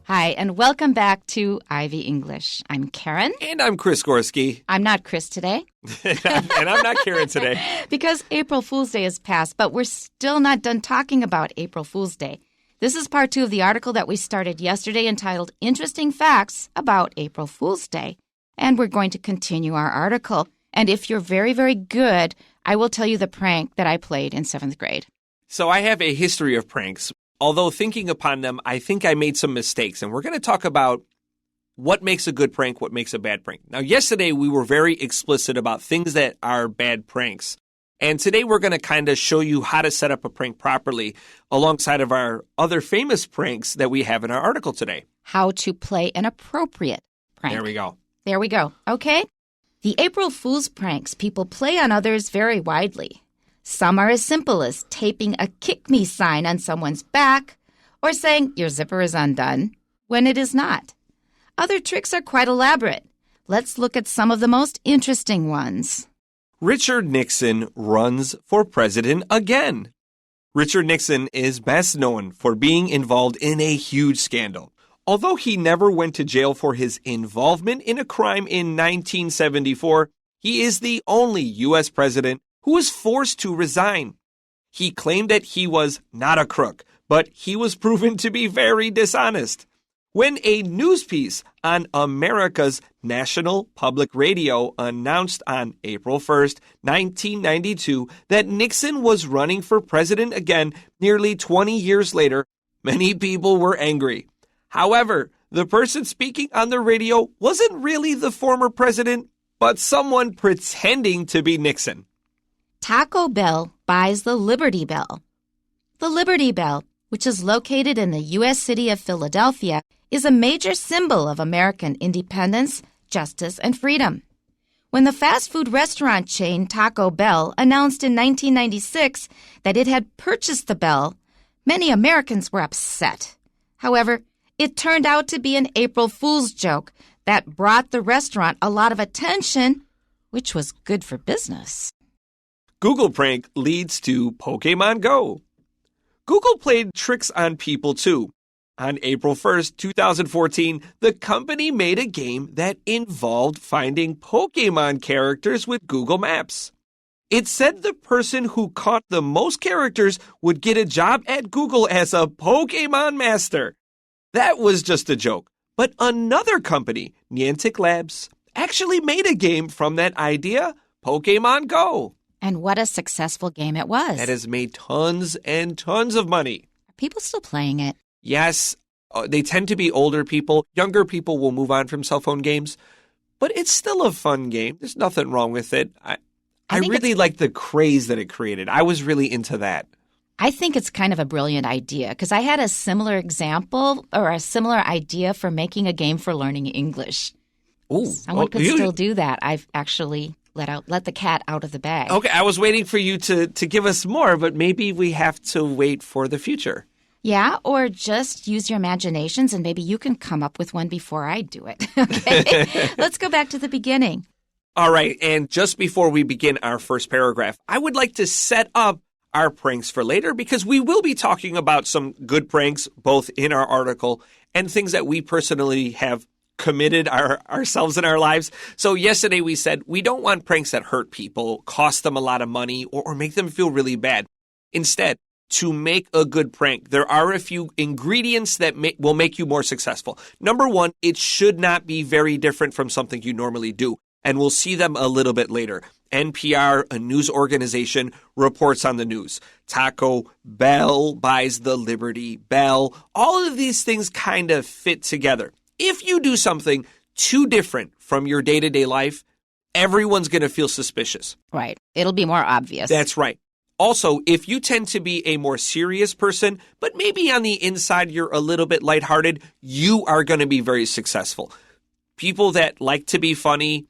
Hi, and welcome back to Ivy English. I'm Karen. And I'm Chris Gorski. I'm not Chris today. and I'm not Karen today. Because April Fool's Day has passed, but we're still not done talking about April Fool's Day. This is part 2 of the article that we started yesterday entitled Interesting Facts About April Fool's Day. And we're going to continue our article. And if you're very, very good, I will tell you the prank that I played in 7th grade. So I have a history of pranks. Although thinking upon them, I think I made some mistakes. And we're going to talk about what makes a good prank, what makes a bad prank. Now, yesterday we were very explicit about things that are bad pranks. And today we're going to kind of show you how to set up a prank properly alongside of our other famous pranks that we have in our article today. How to play an appropriate prank. There we go. There we go. Okay? The April Fool's pranks people play on others vary widely. Some are as simple as taping a kick me sign on someone's back or saying your zipper is undone when it is not. Other tricks are quite elaborate. Let's look at some of the most interesting ones. Richard Nixon runs for president again. Richard Nixon is best known for being involved in a huge scandal. Although he never went to jail for his involvement in a crime in 1974, he is the only U.S. president who was forced to resign. He claimed that he was not a crook, but he was proven to be very dishonest. When a news piece on America's National Public Radio announced on April 1st, 1992, that Nixon was running for president again nearly 20 years later, many people were angry. However, the person speaking on the radio wasn't really the former president, but someone pretending to be Nixon. Taco Bell buys the Liberty Bell. The Liberty Bell, which is located in the U.S. city of Philadelphia, is a major symbol of American independence, justice, and freedom. When the fast food restaurant chain Taco Bell announced in 1996 that it had purchased the bell, many Americans were upset. However, it turned out to be an April Fool's joke that brought the restaurant a lot of attention, which was good for business. Google prank leads to Pokemon Go. Google played tricks on people too. On April 1st, 2014, the company made a game that involved finding Pokemon characters with Google Maps. It said the person who caught the most characters would get a job at Google as a Pokemon master. That was just a joke. But another company, Niantic Labs, actually made a game from that idea, Pokemon Go. And what a successful game it was. That has made tons and tons of money. Are people still playing it? Yes, they tend to be older people. Younger people will move on from cell phone games. But it's still a fun game. There's nothing wrong with it. I really like the craze that it created. I was really into that. I think it's kind of a brilliant idea because I had a similar example or a similar idea for making a game for learning English. Ooh, Someone could still do that. I've actually let the cat out of the bag. Okay, I was waiting for you to give us more, but maybe we have to wait for the future. Yeah, or just use your imaginations and maybe you can come up with one before I do it. Okay, let's go back to the beginning. All right, and just before we begin our first paragraph, I would like to set up our pranks for later because we will be talking about some good pranks both in our article and things that we personally have committed ourselves in our lives. So yesterday we said we don't want pranks that hurt people, cost them a lot of money, or make them feel really bad. Instead, to make a good prank, there are a few ingredients that will make you more successful. Number one, it should not be very different from something you normally do. And we'll see them a little bit later. NPR, a news organization, reports on the news. Taco Bell buys the Liberty Bell. All of these things kind of fit together. If you do something too different from your day-to-day life, everyone's going to feel suspicious. Right. It'll be more obvious. That's right. Also, if you tend to be a more serious person, but maybe on the inside you're a little bit lighthearted, you are going to be very successful. People that like to be funny,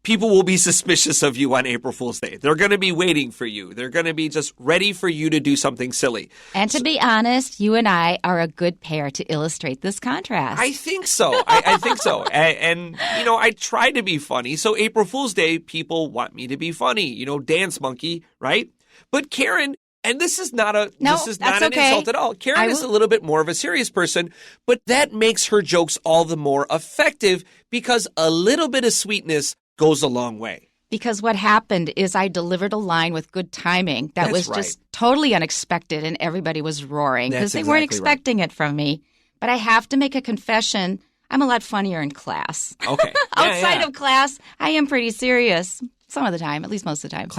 people will be suspicious of you on April Fool's Day. They're going to be waiting for you. They're going to be just ready for you to do something silly. And to be honest, you and I are a good pair to illustrate this contrast. I think so. I think so. And, you know, I try to be funny. So April Fool's Day, people want me to be funny. You know, dance monkey, right? But Karen, And this is not an okay. insult at all. Karen is a little bit more of a serious person, but that makes her jokes all the more effective because a little bit of sweetness goes a long way. Because what happened is I delivered a line with good timing that was just totally unexpected, and everybody was roaring because they weren't expecting it from me. But I have to make a confession. I'm a lot funnier in class. Okay. Outside of class, I am pretty serious some of the time, at least most of the time.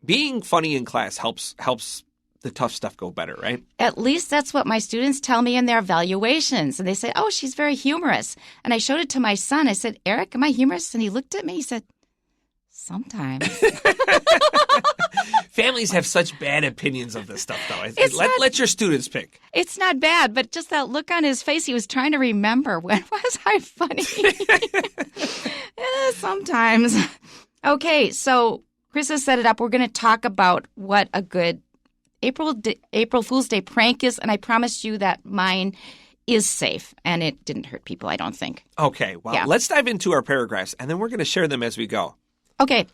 Being funny in class helps the tough stuff go better, right? At least that's what my students tell me in their evaluations. And they say, oh, she's very humorous. And I showed it to my son. I said, Eric, am I humorous? And he looked at me. He said, sometimes. Families have such bad opinions of this stuff, though. Let your students pick. It's not bad, but just that look on his face, he was trying to remember, when was I funny? Sometimes. Okay, so Chris has set it up. We're going to talk about what a good April Fool's Day prank is, and I promised you that mine is safe, and it didn't hurt people, I don't think. Okay, well, let's dive into our paragraphs, and then we're going to share them as we go. Okay.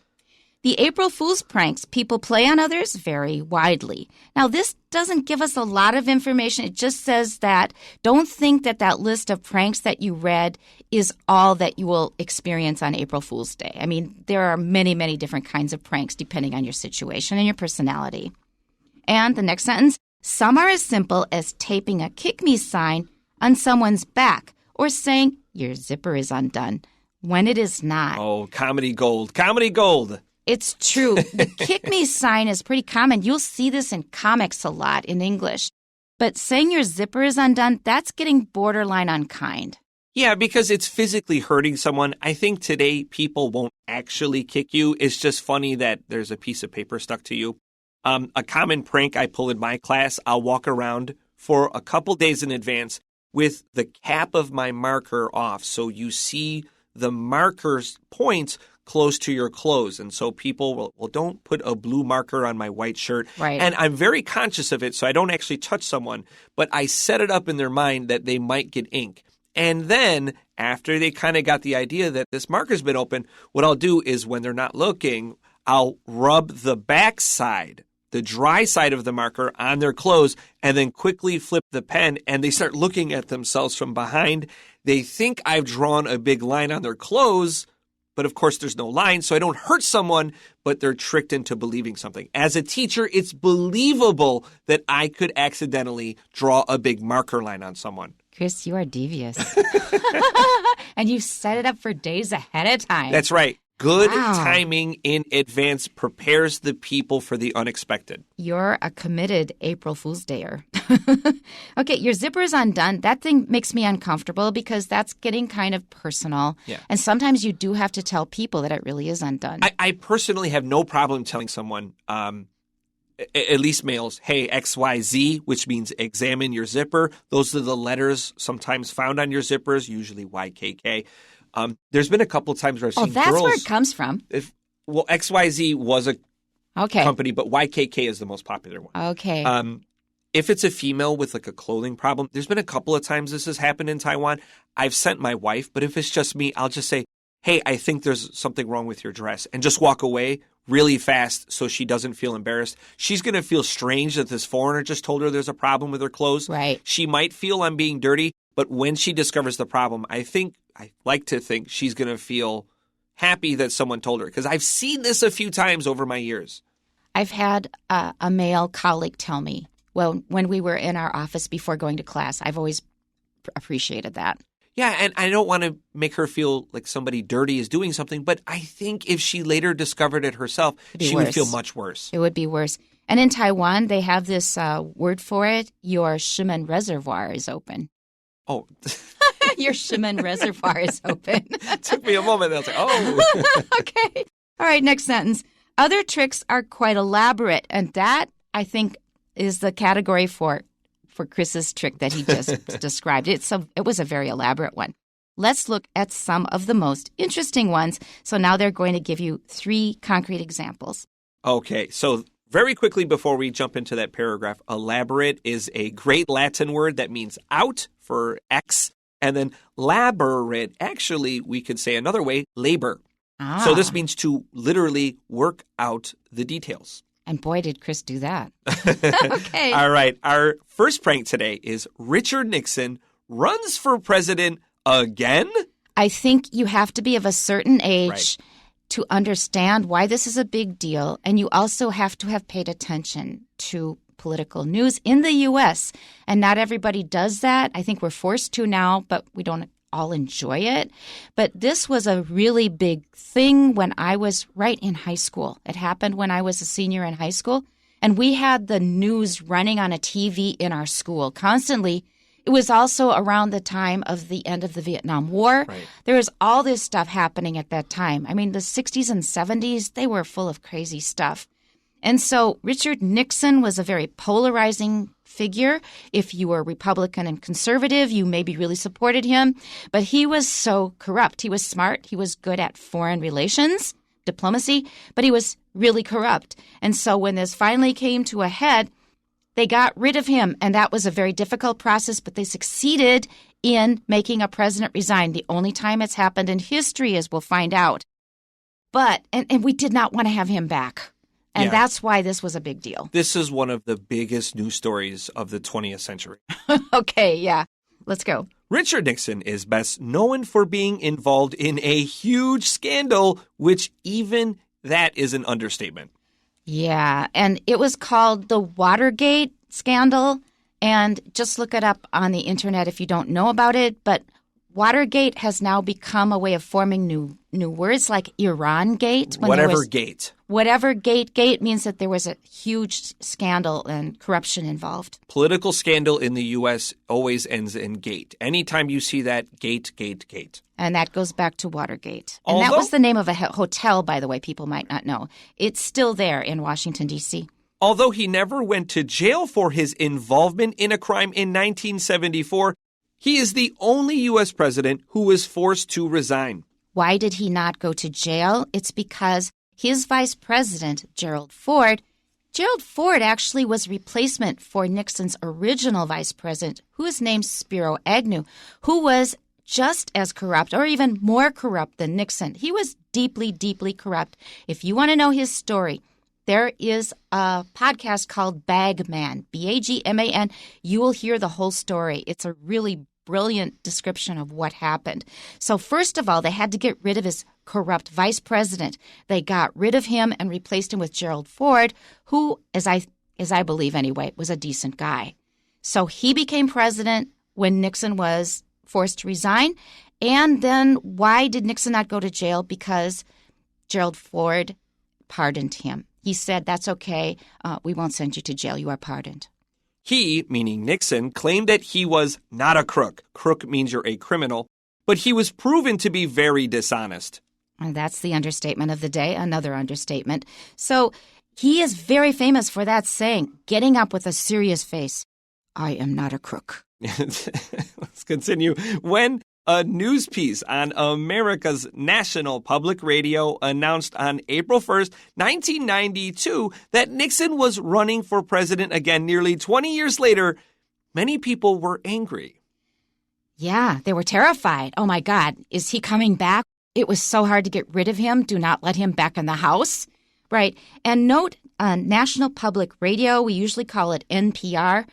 The April Fool's pranks people play on others vary widely. Now, this doesn't give us a lot of information. It just says that don't think that list of pranks that you read is all that you will experience on April Fool's Day. I mean, there are many, many different kinds of pranks depending on your situation and your personality. And the next sentence, some are as simple as taping a kick me sign on someone's back or saying your zipper is undone when it is not. Oh, comedy gold, comedy gold. It's true. The kick me sign is pretty common. You'll see this in comics a lot in English. But saying your zipper is undone, that's getting borderline unkind. Yeah, because it's physically hurting someone. I think today people won't actually kick you. It's just funny that there's a piece of paper stuck to you. A common prank I pull in my class, I'll walk around for a couple days in advance with the cap of my marker off. So you see the marker's points close to your clothes. And so people will, well, don't put a blue marker on my white shirt. Right. And I'm very conscious of it, so I don't actually touch someone, but I set it up in their mind that they might get ink. And then after they kind of got the idea that this marker's been open, what I'll do is when they're not looking, I'll rub the back side, the dry side of the marker on their clothes, and then quickly flip the pen, and they start looking at themselves from behind. They think I've drawn a big line on their clothes, but of course there's no line, so I don't hurt someone, but they're tricked into believing something. As a teacher, it's believable that I could accidentally draw a big marker line on someone. Chris, you are devious. And you set it up for days ahead of time. That's right. Good timing in advance prepares the people for the unexpected. You're a committed April Fool's Dayer. Okay, your zipper is undone. That thing makes me uncomfortable because that's getting kind of personal. Yeah. And sometimes you do have to tell people that it really is undone. I personally have no problem telling someone, at least males, hey, XYZ, which means examine your zipper. Those are the letters sometimes found on your zippers, usually YKK. There's been a couple of times where I've seen that's girls. where it comes from. XYZ was a company, but YKK is the most popular one. Okay. If it's a female with like a clothing problem, there's been a couple of times this has happened in Taiwan. I've sent my wife, but if it's just me, I'll just say, hey, I think there's something wrong with your dress, and just walk away really fast so she doesn't feel embarrassed. She's going to feel strange that this foreigner just told her there's a problem with her clothes. Right. She might feel I'm being dirty, but when she discovers the problem, I like to think she's going to feel happy that someone told her, because I've seen this a few times over my years. I've had a male colleague tell me, well, when we were in our office before going to class, I've always appreciated that. Yeah, and I don't want to make her feel like somebody dirty is doing something, but I think if she later discovered it herself, she would feel much worse. It would be worse. And in Taiwan, they have this word for it. Your Shimen reservoir is open. Oh. Your Shimen reservoir is open. It took me a moment. I was like, oh. Okay. All right, next sentence. Other tricks are quite elaborate, and that, I think, is the category for Chris's trick that he just described. It was a very elaborate one. Let's look at some of the most interesting ones. So now they're going to give you 3 concrete examples. Okay, so very quickly before we jump into that paragraph, elaborate is a great Latin word that means out for X. And then laborate, actually, we could say another way, labor. So this means to literally work out the details. And boy, did Chris do that. Okay. All right. Our first prank today is Richard Nixon runs for president again? I think you have to be of a certain age to understand why this is a big deal. And you also have to have paid attention to political news in the U.S. And not everybody does that. I think we're forced to now, but we don't all enjoy it. But this was a really big thing when I was right in high school. It happened when I was a senior in high school. And we had the news running on a TV in our school constantly. It was also around the time of the end of the Vietnam War. Right. There was all this stuff happening at that time. I mean, the 60s and 70s, they were full of crazy stuff. And so Richard Nixon was a very polarizing figure. If you were Republican and conservative, you maybe really supported him. But he was so corrupt. He was smart. He was good at foreign relations, diplomacy, but he was really corrupt. And so when this finally came to a head, they got rid of him. And that was a very difficult process, but they succeeded in making a president resign. The only time it's happened in history, as we'll find out. But, and we did not want to have him back. And that's why this was a big deal. This is one of the biggest news stories of the 20th century. Okay, yeah. Let's go. Richard Nixon is best known for being involved in a huge scandal, which even that is an understatement. Yeah, and it was called the Watergate scandal. And just look it up on the internet if you don't know about it. But Watergate has now become a way of forming new words like Iran Gate. Whatever gate. Whatever gate. Gate means that there was a huge scandal and corruption involved. Political scandal in the U.S. always ends in gate. Anytime you see that, gate. And that goes back to Watergate. And that was the name of a hotel, by the way, people might not know. It's still there in Washington, D.C. Although he never went to jail for his involvement in a crime in 1974, he is the only U.S. president who was forced to resign. Why did he not go to jail? It's because his vice president, Gerald Ford actually was replacement for Nixon's original vice president, who is named Spiro Agnew, who was just as corrupt or even more corrupt than Nixon. He was deeply, deeply corrupt. If you want to know his story, there is a podcast called Bagman, Bagman. You will hear the whole story. It's a really brilliant description of what happened. So first of all, they had to get rid of his corrupt vice president. They got rid of him and replaced him with Gerald Ford, who, as I believe anyway, was a decent guy. So he became president when Nixon was forced to resign. And then why did Nixon not go to jail? Because Gerald Ford pardoned him. He said, that's okay. We won't send you to jail. You are pardoned. He, meaning Nixon, claimed that he was not a crook. Crook means you're a criminal. But he was proven to be very dishonest. And that's the understatement of the day, another understatement. So he is very famous for that saying, getting up with a serious face, I am not a crook. Let's continue. When a news piece on America's national public radio announced on April 1st, 1992, that Nixon was running for president again nearly 20 years later, many people were angry. Yeah, they were terrified. Oh, my God, is he coming back? It was so hard to get rid of him. Do not let him back in the House. Right. And note, National Public Radio, we usually call it NPR,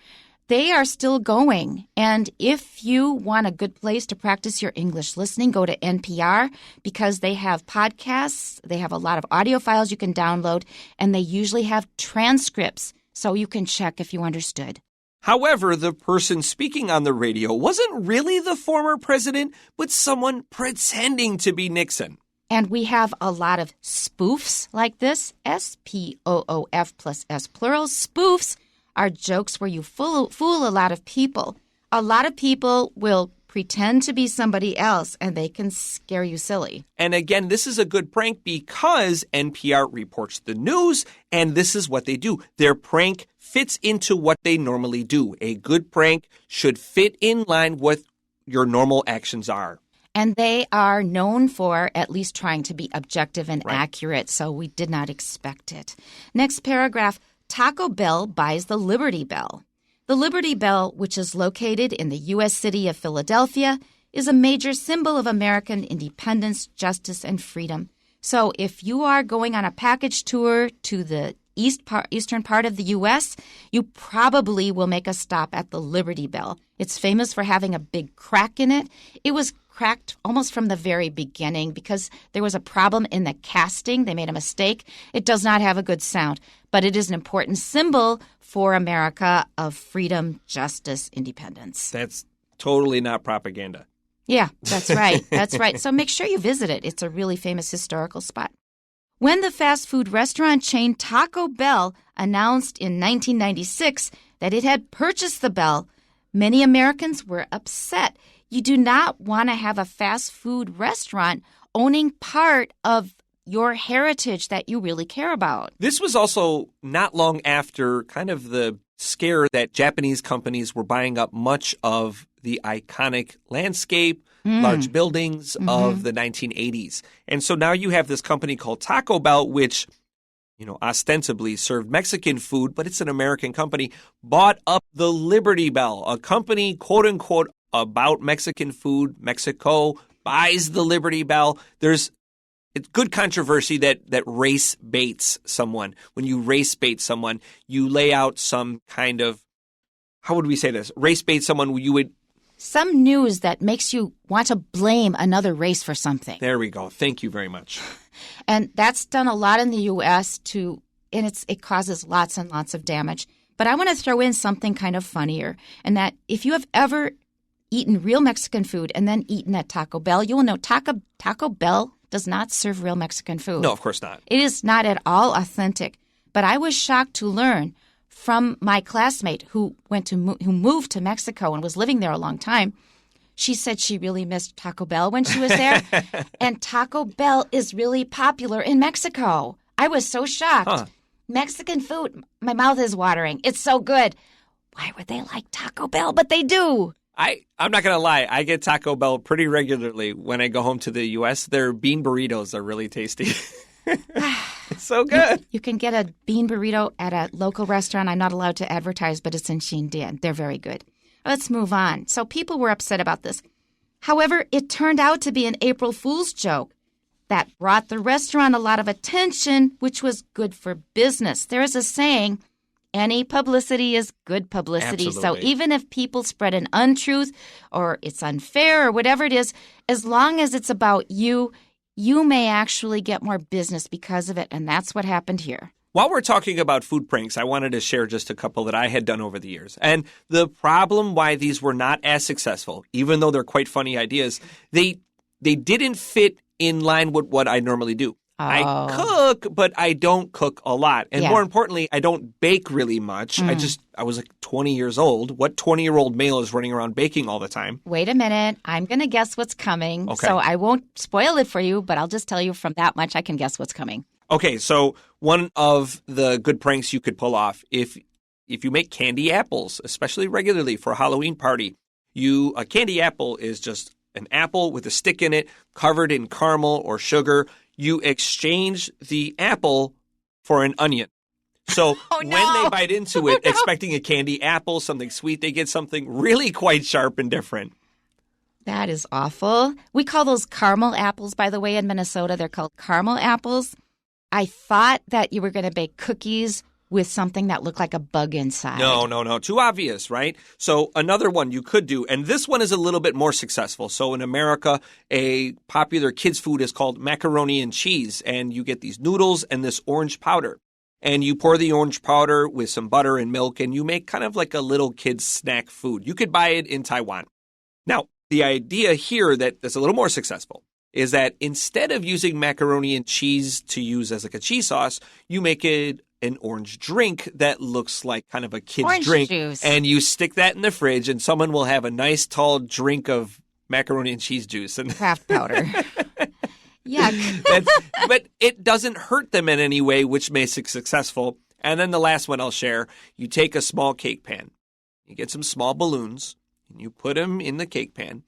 they are still going. And if you want a good place to practice your English listening, go to NPR because they have podcasts. They have a lot of audio files you can download, and they usually have transcripts so you can check if you understood. However, the person speaking on the radio wasn't really the former president, but someone pretending to be Nixon. And we have a lot of spoofs like this, S-P-O-O-F plus S plural. Spoofs are jokes where you fool a lot of people. A lot of people will pretend to be somebody else, and they can scare you silly. And again, this is a good prank because NPR reports the news, and this is what they do. Their prank fits into what they normally do. A good prank should fit in line with your normal actions are. And they are known for at least trying to be objective and accurate, so we did not expect it. Next paragraph, Taco Bell buys the Liberty Bell. The Liberty Bell, which is located in the U.S. city of Philadelphia, is a major symbol of American independence, justice, and freedom. So if you are going on a package tour to the eastern part of the U.S., you probably will make a stop at the Liberty Bell. It's famous for having a big crack in it. It was cracked almost from the very beginning because there was a problem in the casting. They made a mistake. It does not have a good sound, but it is an important symbol for America of freedom, justice, independence. That's totally not propaganda. Yeah, that's right. That's right. So make sure you visit it. It's a really famous historical spot. When the fast food restaurant chain Taco Bell announced in 1996 that it had purchased the bell, many Americans were upset. You do not want to have a fast food restaurant owning part of your heritage that you really care about. This was also not long after kind of the scare that Japanese companies were buying up much of the iconic landscape, large buildings of the 1980s. And so now you have this company called Taco Bell, which, ostensibly served Mexican food, but it's an American company, bought up the Liberty Bell, a company, quote unquote, about Mexican food. Mexico buys the Liberty Bell. It's good controversy that race baits someone. When you race bait someone, you lay out some kind of, how would we say this? Race bait someone, you would... Some news that makes you want to blame another race for something. There we go. Thank you very much. And that's done a lot in the U.S. and it causes lots and lots of damage. But I want to throw in something kind of funnier, and that if you have ever eaten real Mexican food and then eaten at Taco Bell, you will know Taco Bell does not serve real Mexican food. No, of course not. It is not at all authentic. But I was shocked to learn from my classmate who moved to Mexico and was living there a long time. She said she really missed Taco Bell when she was there. And Taco Bell is really popular in Mexico. I was so shocked. Huh. Mexican food, my mouth is watering. It's so good. Why would they like Taco Bell? But they do. I'm not going to lie. I get Taco Bell pretty regularly when I go home to the U.S. Their bean burritos are really tasty. It's so good. You can get a bean burrito at a local restaurant. I'm not allowed to advertise, but it's in Xindian. They're very good. Let's move on. So people were upset about this. However, it turned out to be an April Fool's joke that brought the restaurant a lot of attention, which was good for business. There is a saying, any publicity is good publicity. Absolutely. So even if people spread an untruth or it's unfair or whatever it is, as long as it's about you, you may actually get more business because of it. And that's what happened here. While we're talking about food pranks, I wanted to share just a couple that I had done over the years. And the problem why these were not as successful, even though they're quite funny ideas, they didn't fit in line with what I normally do. Oh. I cook, but I don't cook a lot. And more importantly, I don't bake really much. I was like 20 years old. What 20-year-old male is running around baking all the time? Wait a minute. I'm going to guess what's coming. Okay. So I won't spoil it for you, but I'll just tell you from that much I can guess what's coming. Okay, so one of the good pranks you could pull off, if you make candy apples, especially regularly for a Halloween party, a candy apple is just an apple with a stick in it, covered in caramel or sugar. You exchange the apple for an onion. So when they bite into it, expecting a candy apple, something sweet, they get something really quite sharp and different. That is awful. We call those caramel apples, by the way, in Minnesota. They're called caramel apples. I thought that you were going to bake cookies with something that looked like a bug inside. No. Too obvious, right? So another one you could do, and this one is a little bit more successful. So in America, a popular kids' food is called Macaroni and Cheese, and you get these noodles and this orange powder. And you pour the orange powder with some butter and milk, and you make kind of like a little kid's snack food. You could buy it in Taiwan. Now, the idea here that's a little more successful is that instead of using macaroni and cheese to use as like a cheese sauce, you make it an orange drink that looks like kind of a kid's orange drink. Juice. And you stick that in the fridge, and someone will have a nice tall drink of macaroni and cheese juice. And craft powder. Yuck. But it doesn't hurt them in any way, which makes it successful. And then the last one I'll share, you take a small cake pan. You get some small balloons, and you put them in the cake pan.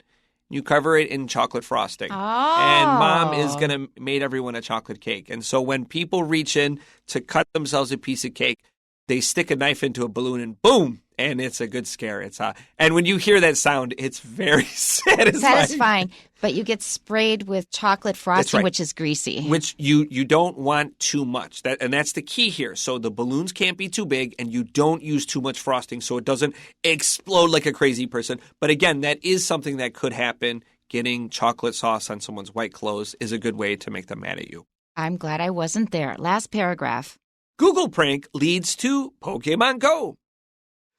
You cover it in chocolate frosting. Oh. And Mom is going to make everyone a chocolate cake. And so when people reach in to cut themselves a piece of cake, they stick a knife into a balloon and boom, and it's a good scare. And when you hear that sound, it's very satisfying. But you get sprayed with chocolate frosting, which is greasy. Which you don't want too much. And that's the key here. So the balloons can't be too big, and you don't use too much frosting so it doesn't explode like a crazy person. But again, that is something that could happen. Getting chocolate sauce on someone's white clothes is a good way to make them mad at you. I'm glad I wasn't there. Last paragraph. Google prank leads to Pokemon Go.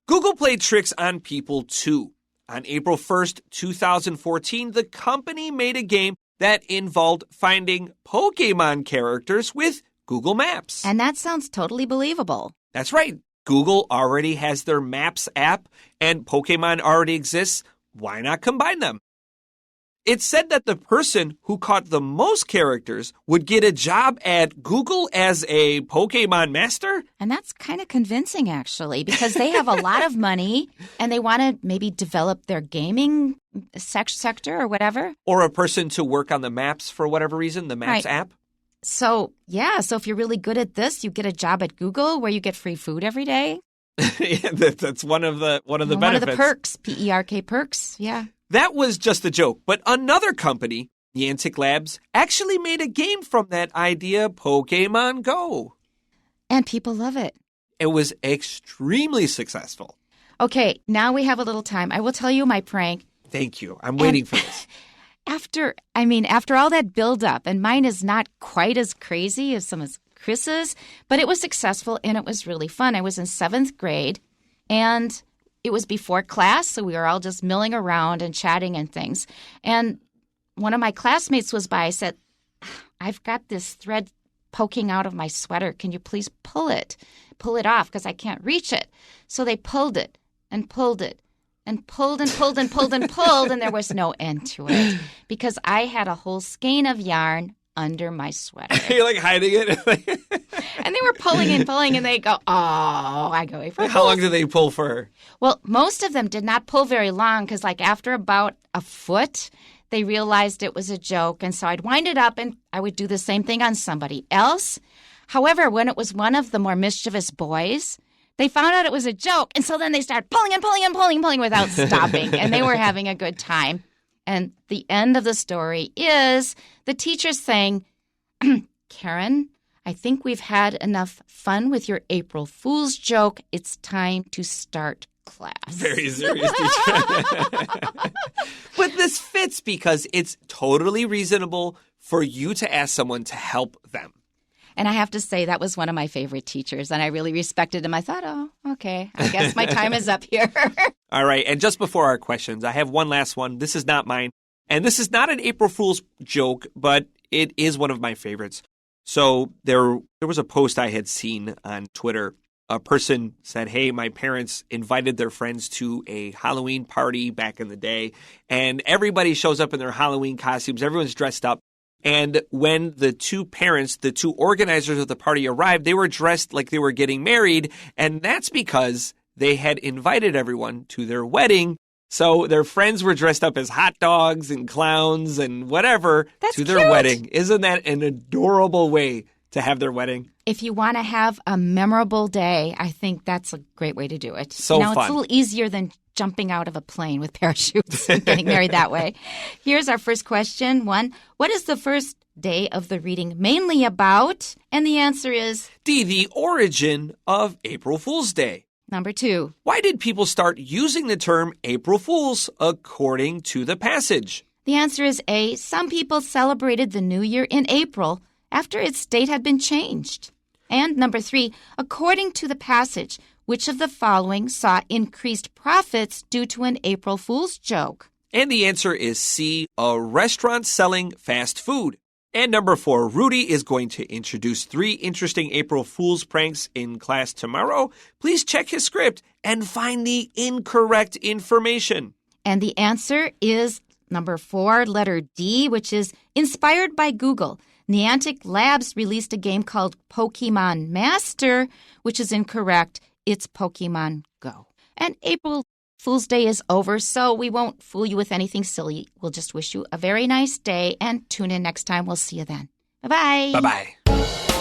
Google played tricks on people too. On April 1st, 2014, the company made a game that involved finding Pokemon characters with Google Maps. And that sounds totally believable. That's right. Google already has their Maps app, and Pokemon already exists. Why not combine them? It said that the person who caught the most characters would get a job at Google as a Pokemon master. And that's kind of convincing, actually, because they have a lot of money and they want to maybe develop their gaming sector or whatever. Or a person to work on the maps for whatever reason, the Maps app. So if you're really good at this, you get a job at Google where you get free food every day. Yeah, that's one of the benefits. One of the perks, PERK perks, yeah. That was just a joke, but another company, Niantic Labs, actually made a game from that idea, Pokemon Go. And people love it. It was extremely successful. Okay, now we have a little time. I will tell you my prank. Thank you. I'm waiting for this. After all that build-up, and mine is not quite as crazy as some of Chris's, but it was successful and it was really fun. I was in 7th grade, and it was before class, so we were all just milling around and chatting and things. And one of my classmates was by. I said, I've got this thread poking out of my sweater. Can you please pull it off because I can't reach it? So they pulled it and pulled it and pulled and pulled and pulled and pulled, and there was no end to it because I had a whole skein of yarn under my sweater. You're like hiding it? And they were pulling and pulling, and they go, oh, I go, April. How long did they pull for? Well, most of them did not pull very long because like after about a foot, they realized it was a joke. And so I'd wind it up and I would do the same thing on somebody else. However, when it was one of the more mischievous boys, they found out it was a joke. And so then they started pulling and pulling and pulling and pulling without stopping. And they were having a good time. And the end of the story is the teacher saying, Karen, I think we've had enough fun with your April Fool's joke. It's time to start class. Very serious teacher. But this fits because it's totally reasonable for you to ask someone to help them. And I have to say that was one of my favorite teachers, and I really respected him. I thought, oh, okay, I guess my time is up here. All right, and just before our questions, I have one last one. This is not mine, and this is not an April Fool's joke, but it is one of my favorites. So there was a post I had seen on Twitter. A person said, hey, my parents invited their friends to a Halloween party back in the day, and everybody shows up in their Halloween costumes. Everyone's dressed up. And when the two parents, the two organizers of the party arrived, they were dressed like they were getting married. And that's because they had invited everyone to their wedding. So their friends were dressed up as hot dogs and clowns and whatever to their cute. wedding. Isn't that an adorable way to have their wedding? If you want to have a memorable day, I think that's a great way to do it. So fun. It's a little easier than jumping out of a plane with parachutes and getting married that way. Here's our first question. 1, what is the first day of the reading mainly about? And the answer is D, the origin of April Fool's Day. Number 2. Why did people start using the term April Fools according to the passage? The answer is A, some people celebrated the new year in April after its date had been changed. And number 3, according to the passage, which of the following saw increased profits due to an April Fool's joke? And the answer is C, a restaurant selling fast food. And number 4, Rudy is going to introduce 3 interesting April Fool's pranks in class tomorrow. Please check his script and find the incorrect information. And the answer is number 4, letter D, which is inspired by Google. Niantic Labs released a game called Pokemon Master, which is incorrect. It's Pokemon Go. And April Fool's Day is over, so we won't fool you with anything silly. We'll just wish you a very nice day and tune in next time. We'll see you then. Bye-bye. Bye-bye.